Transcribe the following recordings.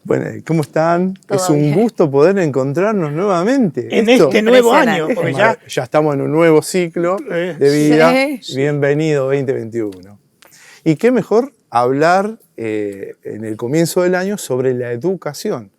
Bueno, ¿cómo están? Todo Es un bien. gusto poder encontrarnos nuevamente. En Esto- este nuevo año, Impresionante. porque ya estamos en un nuevo ciclo de vida. Sí. Bienvenido 2021. Y qué mejor hablar en el comienzo del año sobre la educación.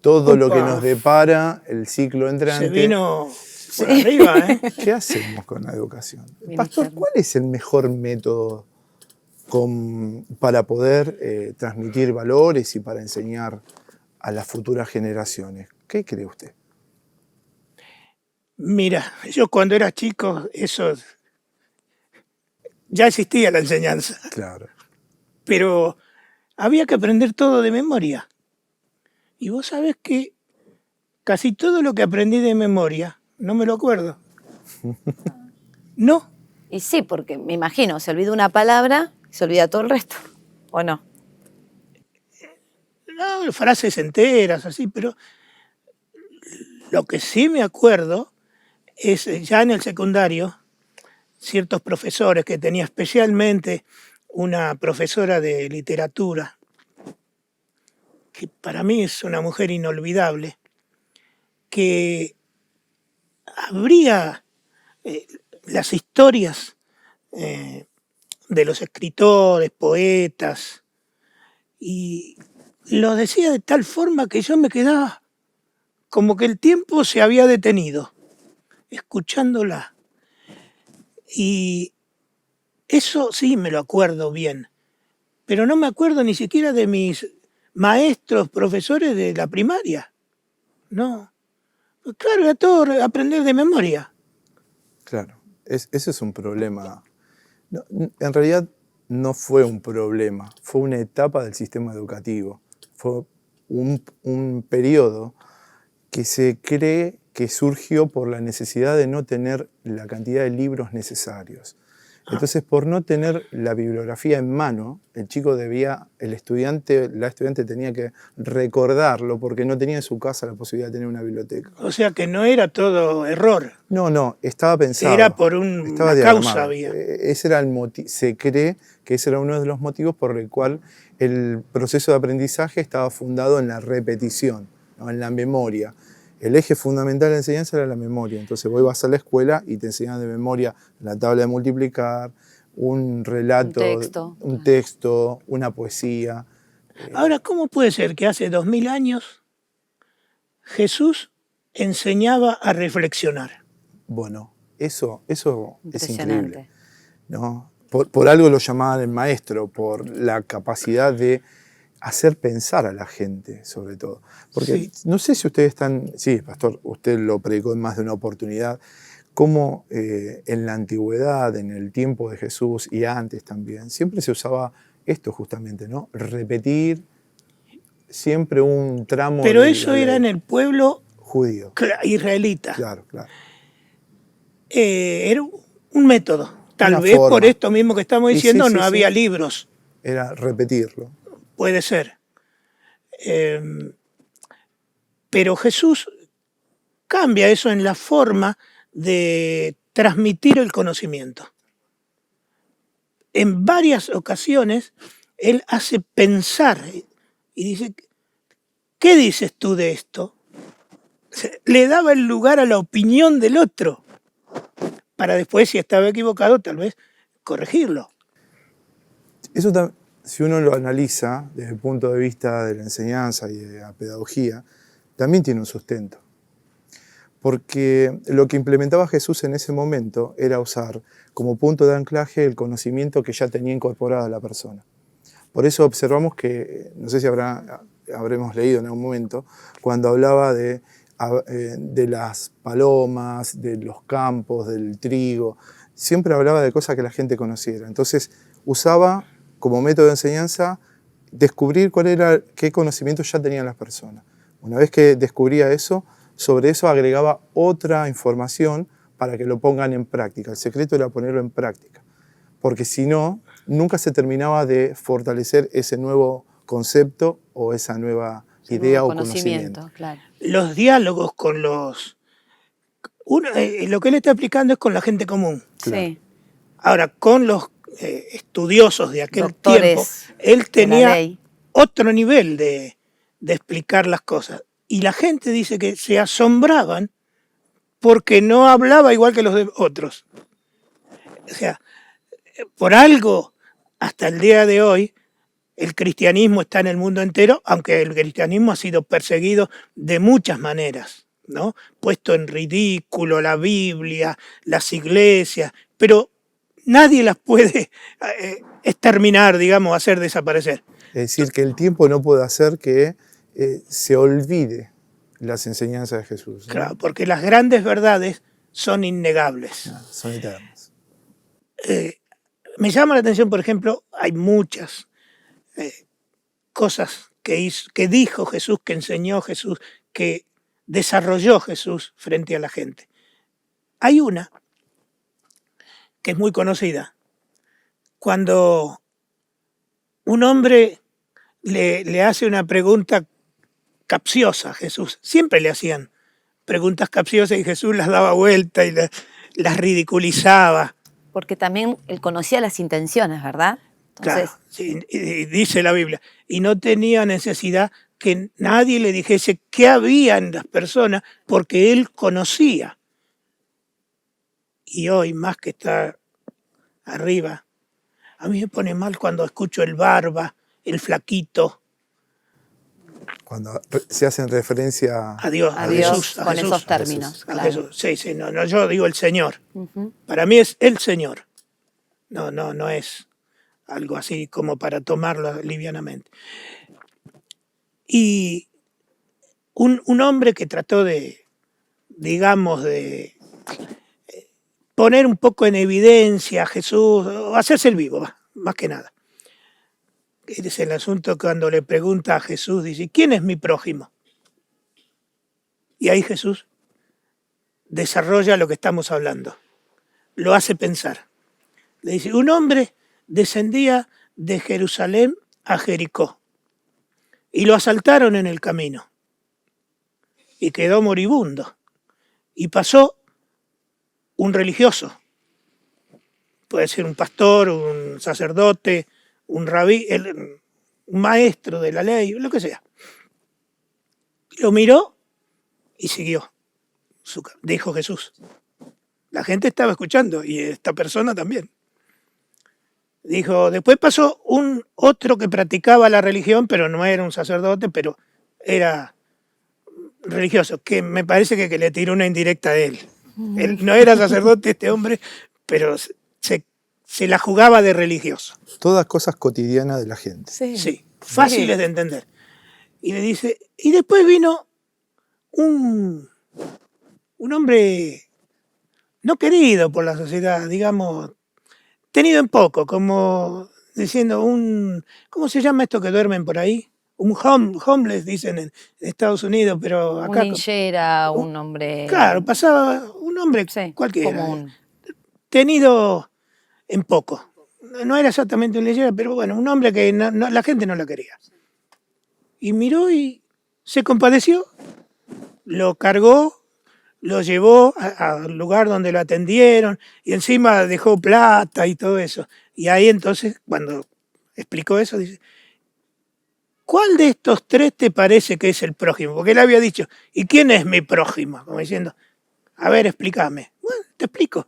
Todo lo que Opa. nos depara el ciclo entrante. se vino por arriba, ¿eh? ¿Qué hacemos con la educación? Bien Pastor, interno. ¿cuál es el mejor método para poder transmitir valores y para enseñar a las futuras generaciones? ¿Qué cree usted? Mira, yo cuando era chico, eso ya existía la enseñanza, Claro. pero había que aprender todo de memoria. Y vos sabés que casi todo lo que aprendí de memoria, no me lo acuerdo. No, Y sí, porque me imagino, se olvida una palabra y se olvida todo el resto, ¿o no? no, frases enteras, así, pero lo que sí me acuerdo es ya en el secundario, ciertos profesores que tenía, especialmente una profesora de literatura, que para mí es una mujer inolvidable, que abría las historias eh, de los escritores, poetas, y lo decía de tal forma que yo me quedaba como que el tiempo se había detenido, escuchándola. Y eso sí me lo acuerdo bien, pero no me acuerdo ni siquiera de mis maestros, profesores de la primaria. No. Pues claro, era todo aprender de memoria. Claro, ese es un problema. No, en realidad no fue un problema, fue una etapa del sistema educativo. Fue un periodo que se cree que surgió por la necesidad de no tener la cantidad de libros necesarios. Entonces, por no tener la bibliografía en mano, la estudiante tenía que recordarlo porque no tenía en su casa la posibilidad de tener una biblioteca. O sea que no era todo error, No, estaba pensado. era por Estaba una causa diagramado. había. Ese era se cree que ese era uno de los motivos por el cual el proceso de aprendizaje estaba fundado en la repetición, ¿no? En la memoria. El eje fundamental de la enseñanza era la memoria. Entonces vos ibas a la escuela y te enseñaban de memoria la tabla de multiplicar, un relato, un texto, una poesía. Ahora, ¿cómo puede ser que hace 2000 años Jesús enseñaba a reflexionar? Bueno, eso es increíble, Impresionante. ¿no? Por algo lo llamaban el maestro, por la capacidad de hacer pensar a la gente, sobre todo. Porque Sí. no sé si ustedes están... Sí, pastor, usted lo predicó en más de una oportunidad, cómo en la antigüedad, en el tiempo de Jesús y antes también, siempre se usaba esto justamente, ¿no? Repetir siempre un tramo Pero de eso la era ley en el pueblo judío. israelita. Claro. Era un método. Tal Una vez por forma. esto mismo que estamos Y diciendo sí, no había sí. libros. Era repetirlo. Puede ser. Pero Jesús cambia eso en la forma de transmitir el conocimiento. En varias ocasiones, él hace pensar y dice, ¿qué dices tú de esto? Le daba el lugar a la opinión del otro, para después, si estaba equivocado, tal vez corregirlo. Eso, si uno lo analiza desde el punto de vista de la enseñanza y de la pedagogía, también tiene un sustento. Porque lo que implementaba Jesús en ese momento era usar como punto de anclaje el conocimiento que ya tenía incorporada la persona. Por eso observamos que, no sé si habremos leído en algún momento, cuando hablaba de las palomas, de los campos, del trigo, siempre hablaba de cosas que la gente conociera. Entonces usaba como método de enseñanza descubrir qué conocimientos ya tenían las personas. Una vez que descubría eso, sobre eso agregaba otra información para que lo pongan en práctica. El secreto era ponerlo en práctica, porque si no, nunca se terminaba de fortalecer ese nuevo concepto o esa nueva idea o conocimiento. Claro. Los diálogos con los... lo que él está explicando es con la gente común. Claro. Sí. Ahora, con los estudiosos de aquel Doctores tiempo, él de la tenía ley. otro nivel de de explicar las cosas. Y la gente dice que se asombraban porque no hablaba igual que los de otros. O sea, por algo, hasta el día de hoy, el cristianismo está en el mundo entero, aunque el cristianismo ha sido perseguido de muchas maneras, ¿no? Puesto en ridículo la Biblia, las iglesias, pero nadie las puede exterminar, digamos, hacer desaparecer. Es decir, que el tiempo no puede hacer que se olvide las enseñanzas de Jesús, ¿no? Claro, porque las grandes verdades son innegables. Son eternas. Me llama la atención, por ejemplo, hay muchas cosas que dijo Jesús, que enseñó Jesús, que desarrolló Jesús frente a la gente. Hay una que es muy conocida, cuando un hombre le hace una pregunta capciosa a Jesús. Siempre le hacían preguntas capciosas y Jesús las daba vuelta y las ridiculizaba. Porque también él conocía las intenciones, ¿verdad? Entonces, Claro, sí, y dice la Biblia, y no tenía necesidad que nadie le dijese qué había en las personas, porque él conocía. Y hoy, más que estar arriba, a mí me pone mal cuando escucho el barba, el flaquito, Cuando se hacen referencia a Dios, a a Dios Jesús, a con Jesús, esos términos, a claro. Jesús. Sí, sí, no, yo digo el Señor. Ujú. Para mí es el Señor. No es algo así como para tomarlo livianamente. Y un hombre que trató de, digamos, de poner un poco en evidencia a Jesús, o hacerse el vivo, más que nada. Es el asunto cuando le pregunta a Jesús, dice, ¿quién es mi prójimo? Y ahí Jesús desarrolla lo que estamos hablando, lo hace pensar. Le dice, un hombre descendía de Jerusalén a Jericó y lo asaltaron en el camino y quedó moribundo. Y pasó un religioso, puede ser un pastor, un sacerdote, un rabí, un maestro de la ley, lo que sea. Lo miró y siguió. Dijo Jesús. La gente estaba escuchando y esta persona también. Dijo, después pasó un otro que practicaba la religión, pero no era un sacerdote, pero era religioso, que me parece que le tiró una indirecta a él. Él no era sacerdote este hombre, pero se la jugaba de religioso. todas cosas cotidianas de la gente. Sí, fáciles de entender. Y le dice, y después vino un hombre no querido por la sociedad, digamos, tenido en poco, como diciendo ¿cómo se llama esto que duermen por ahí? Un homeless, dicen en Estados Unidos, pero acá... Un linchera, un hombre... Claro, pasaba un hombre sí, cualquiera, común. tenido en poco. No era exactamente un linchera, pero bueno, un hombre que la gente no lo quería. Y miró y se compadeció, lo cargó, lo llevó al lugar donde lo atendieron y encima dejó plata y todo eso. Y ahí entonces, cuando explicó eso, dice, ¿cuál de estos tres te parece que es el prójimo? Porque él había dicho, ¿y quién es mi prójimo? Como diciendo, a ver, explícame. Bueno, te explico.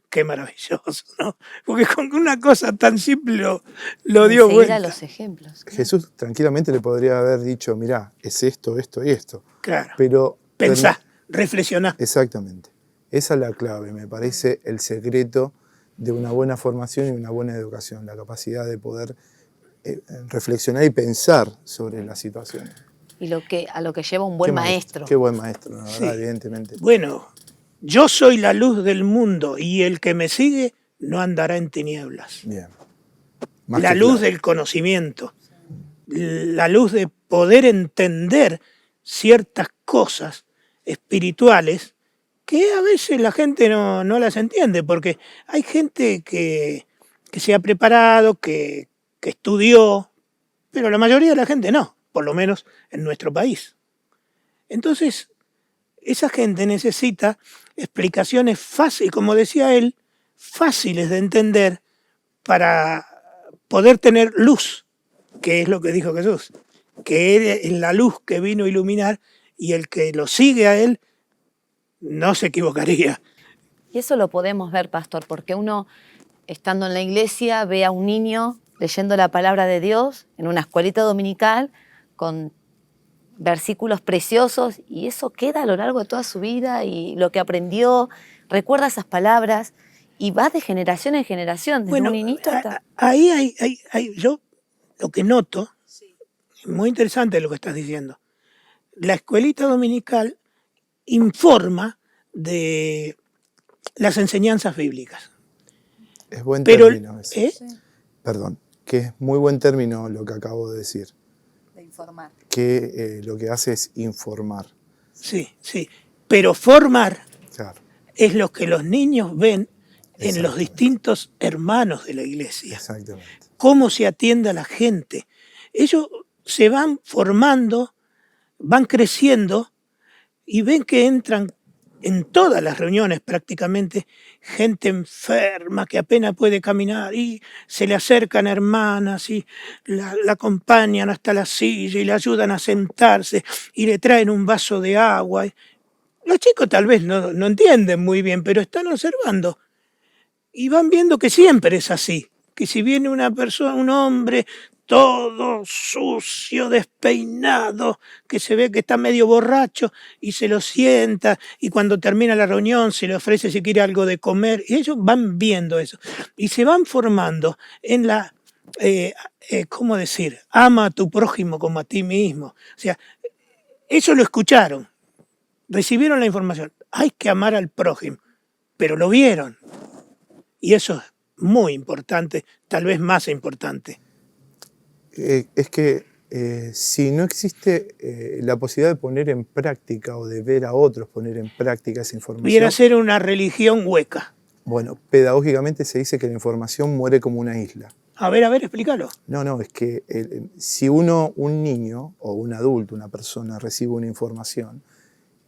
Qué maravilloso, ¿no? Porque con una cosa tan simple lo dio Seguir vuelta. a los ejemplos. Claro. Jesús tranquilamente le podría haber dicho, mirá, es esto, esto y esto. Claro. Pero Pensá, reflexioná. exactamente. Esa es la clave, me parece, el secreto de una buena formación y una buena educación, la capacidad de poder reflexionar y pensar sobre las situaciones. Y a lo que lleva un buen maestro. Qué buen maestro, la verdad, Sí. evidentemente. Bueno, yo soy la luz del mundo y el que me sigue no andará en tinieblas. Bien. Más La que luz claro. del conocimiento, la luz de poder entender ciertas cosas espirituales que a veces la gente no las entiende, porque hay gente que se ha preparado, que estudió, pero la mayoría de la gente no, por lo menos en nuestro país. Entonces, esa gente necesita explicaciones fáciles, como decía él, fáciles de entender para poder tener luz, que es lo que dijo Jesús. que es la luz que vino a iluminar, y el que lo sigue a él no se equivocaría. Y eso lo podemos ver, pastor, porque uno, estando en la iglesia, ve a un niño leyendo la palabra de Dios en una escuelita dominical con versículos preciosos, y eso queda a lo largo de toda su vida, y lo que aprendió, recuerda esas palabras, y va de generación en generación, desde Bueno, un niñito hasta... ahí yo lo que noto, es muy interesante lo que estás diciendo. La escuelita dominical informa de las enseñanzas bíblicas. Es buen Pero, término ese. Perdón, que es muy buen término lo que acabo de decir. De informar. Que lo que hace es informar. Sí, sí. Pero formar Claro, es lo que los niños ven en los exactamente. distintos hermanos de la iglesia. Exactamente. Cómo se atiende a la gente. Ellos se van formando, van creciendo y ven que entran en todas las reuniones prácticamente gente enferma que apenas puede caminar, y se le acercan hermanas y la acompañan hasta la silla y le ayudan a sentarse y le traen un vaso de agua. Los chicos tal vez no entienden muy bien, pero están observando y van viendo que siempre es así, que si viene una persona, un hombre todo sucio, despeinado, que se ve que está medio borracho, y se lo sienta, y cuando termina la reunión se le ofrece si quiere algo de comer, y ellos van viendo eso, y se van formando en la, ¿cómo decir? Ama a tu prójimo como a ti mismo. O sea, ellos lo escucharon, recibieron la información, hay que amar al prójimo, pero lo vieron, y eso es muy importante, tal vez más importante. Es que si no existe la posibilidad de poner en práctica o de ver a otros poner en práctica esa información, Pudiera ser una religión hueca. bueno, pedagógicamente se dice que la información muere como una isla. A ver, explícalo. No, es que si un niño o un adulto, una persona recibe una información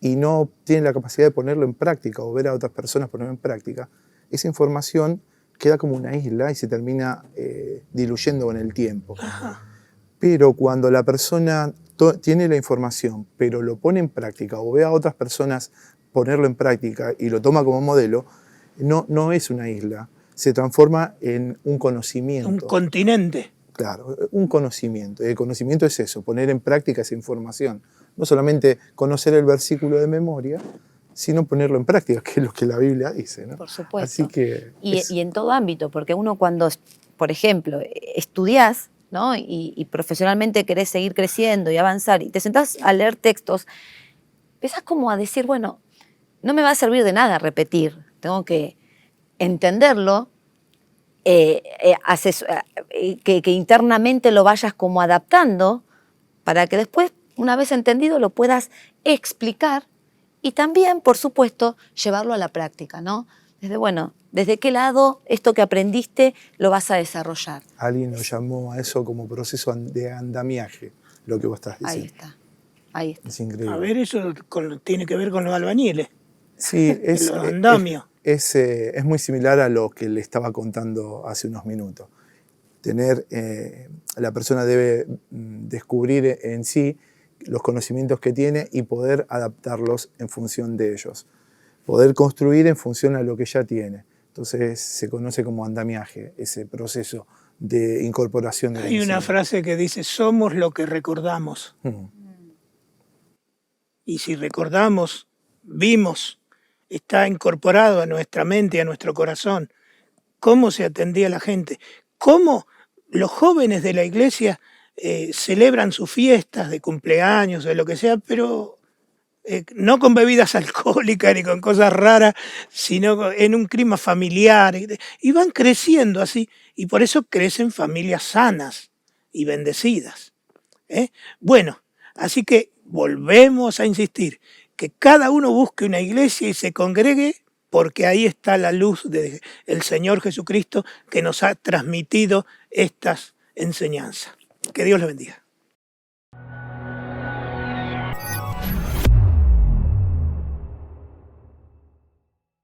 y no tiene la capacidad de ponerlo en práctica o ver a otras personas ponerlo en práctica, esa información queda como una isla y se termina diluyendo con el tiempo. Ajá. Pero cuando la persona tiene la información, pero lo pone en práctica o ve a otras personas ponerlo en práctica y lo toma como modelo, no es una isla, se transforma en un conocimiento. Un continente. Claro, un conocimiento. El conocimiento es eso, poner en práctica esa información. No solamente conocer el versículo de memoria, sino ponerlo en práctica, que es lo que la Biblia dice, ¿no? Por supuesto. Así que y en todo ámbito, porque uno cuando, por ejemplo, estudiás, ¿no? y profesionalmente querés seguir creciendo y avanzar, y te sentás a leer textos, empezás como a decir, bueno, no me va a servir de nada repetir, tengo que entenderlo, que internamente lo vayas como adaptando, para que después, una vez entendido, lo puedas explicar y también, por supuesto, llevarlo a la práctica, ¿no? ¿Desde qué lado esto que aprendiste lo vas a desarrollar? alguien lo llamó a eso como proceso de andamiaje, lo que vos estás diciendo. Ahí está. Es increíble. A ver, eso tiene que ver con los albañiles. Sí, Los andamios. Es muy similar a lo que le estaba contando hace unos minutos. La persona debe descubrir en sí los conocimientos que tiene y poder adaptarlos en función de ellos. Poder construir en función a lo que ya tiene. Entonces se conoce como andamiaje, ese proceso de incorporación de la Hay una enseñanza. frase que dice, somos lo que recordamos. Mm. Y si recordamos, vimos, está incorporado a nuestra mente y a nuestro corazón, cómo se atendía a la gente, cómo los jóvenes de la iglesia celebran sus fiestas de cumpleaños, de lo que sea, pero no con bebidas alcohólicas ni con cosas raras, sino en un clima familiar. Y van creciendo así, y por eso crecen familias sanas y bendecidas. Bueno, así que volvemos a insistir, que cada uno busque una iglesia y se congregue, porque ahí está la luz del Señor Jesucristo que nos ha transmitido estas enseñanzas. Que Dios les bendiga.